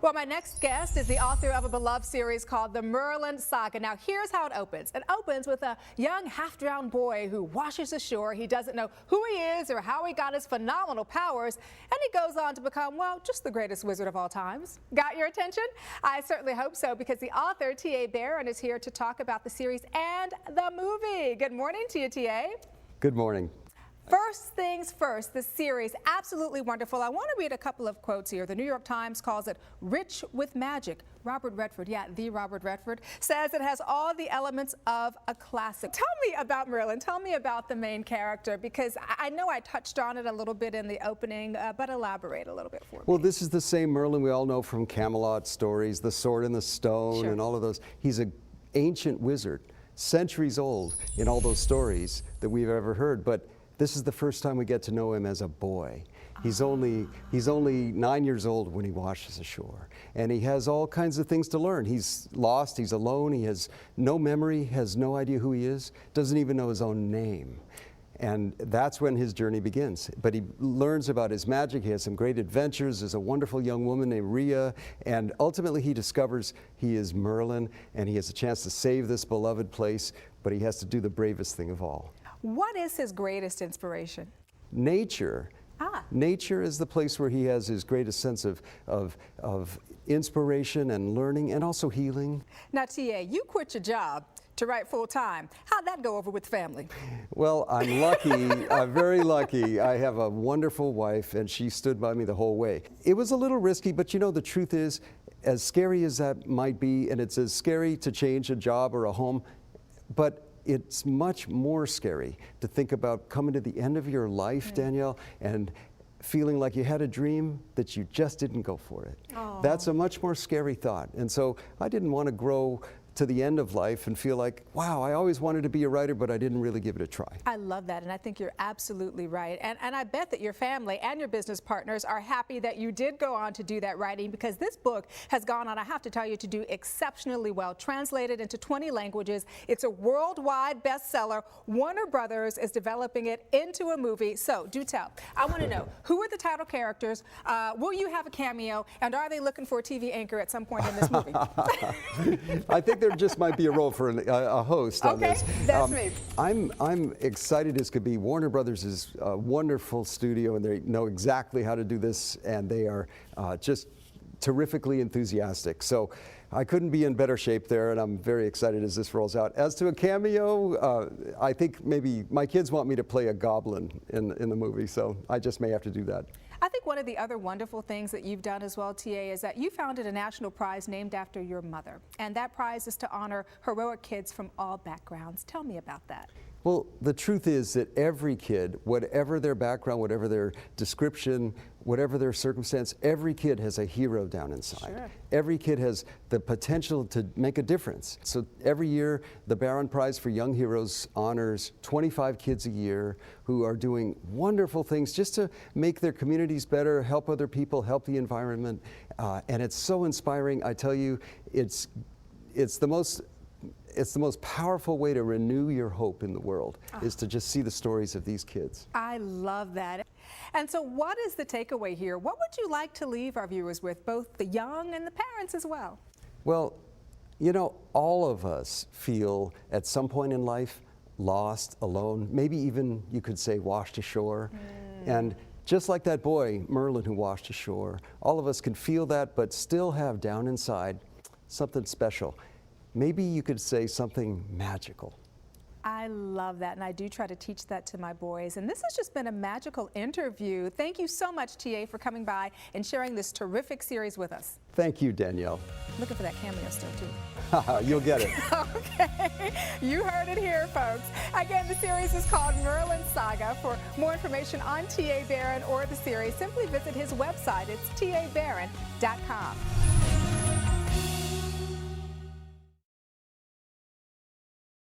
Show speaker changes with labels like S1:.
S1: Well, my next guest is the author of a beloved series called the Merlin Saga. Now, here's how it opens. It opens with a young half-drowned boy who washes ashore. He doesn't know who he is or how he got his phenomenal powers, and he goes on to become, well, just the greatest wizard of all times. Got your attention? I certainly hope so, because the author, T.A. Barron, is here to talk about the series and the movie. Good morning to you, T.A.
S2: Good morning.
S1: First things first, the series, absolutely wonderful. I want to read a couple of quotes here. The New York Times calls it rich with magic. Robert Redford, the Robert Redford, says it has all the elements of a classic. Tell me about Merlin. Tell me about the main character, because I know I touched on it a little bit in the opening, but elaborate a little bit for me.
S2: Well, this is the same Merlin we all know from Camelot stories, The Sword and the Stone,
S1: Sure.
S2: and all of those. He's an ancient wizard, centuries old in all those stories that we've ever heard. But this is the first time we get to know him as a boy. He's only 9 years old when he washes ashore, and he has all kinds of things to learn. He's lost, he's alone, he has no memory, has no idea who he is, doesn't even know his own name. And that's when his journey begins. But he learns about his magic, he has some great adventures, there's a wonderful young woman named Rhea, and ultimately he discovers he is Merlin, and he has a chance to save this beloved place, but he has to do the bravest thing of all.
S1: What is his greatest inspiration?
S2: Nature. Nature is the place where he has his greatest sense of inspiration and learning, and also healing.
S1: Now, T.A., you quit your job to write full-time. How'd that go over with family?
S2: Well, I'm lucky, very lucky. I have a wonderful wife, and she stood by me the whole way. It was a little risky, but you know, the truth is, as scary as that might be, and it's as scary to change a job or a home, but it's much more scary to think about coming to the end of your life, Danielle, and feeling like you had a dream that you just didn't go for it.
S1: Aww.
S2: That's a much more scary thought. And so I didn't want to grow to the end of life and feel like, wow, I always wanted to be a writer, but I didn't really give it a try.
S1: I love that, and I think you're absolutely right. And I bet that your family and your business partners are happy that you did go on to do that writing, because this book has gone on, I have to tell you, to do exceptionally well. Translated into 20 languages. It's a worldwide bestseller. Warner Brothers is developing it into a movie. So do tell. I want to know, who are the title characters? Will you have a cameo? And are they looking for a TV anchor at some point in this movie?
S2: I think there just might be a role for a host on this.
S1: Okay, that's me.
S2: I'm excited as could be. Warner Brothers is a wonderful studio, and they know exactly how to do this, and they are just terrifically enthusiastic. So I couldn't be in better shape there, and I'm very excited as this rolls out. As to a cameo, I think maybe my kids want me to play a goblin in the movie, so I just may have to do that.
S1: I think one of the other wonderful things that you've done as well, T.A., is that you founded a national prize named after your mother. And that prize is to honor heroic kids from all backgrounds. Tell me about that.
S2: Well, the truth is that every kid, whatever their background, whatever their description, whatever their circumstance, every kid has a hero down inside.
S1: Sure.
S2: Every kid has the potential to make a difference. So every year, the Barron Prize for Young Heroes honors 25 kids a year who are doing wonderful things just to make their communities better, help other people, help the environment. And it's so inspiring. I tell you, it's the most powerful way to renew your hope in the world, is to just see the stories of these kids.
S1: I love that. And so what is the takeaway here? What would you like to leave our viewers with, both the young and the parents as well?
S2: Well, you know, all of us feel at some point in life lost, alone, maybe even you could say washed ashore. And just like that boy, Merlin, who washed ashore, all of us can feel that, but still have down inside something special. Maybe you could say something magical.
S1: I love that, and I do try to teach that to my boys. And this has just been a magical interview. Thank you so much, T.A., for coming by and sharing this terrific series with us.
S2: Thank you, Danielle.
S1: Looking for that cameo still, too.
S2: You'll get it.
S1: Okay, you heard it here, folks. Again, the series is called Merlin Saga. For more information on T.A. Barron or the series, simply visit his website. It's tabarron.com.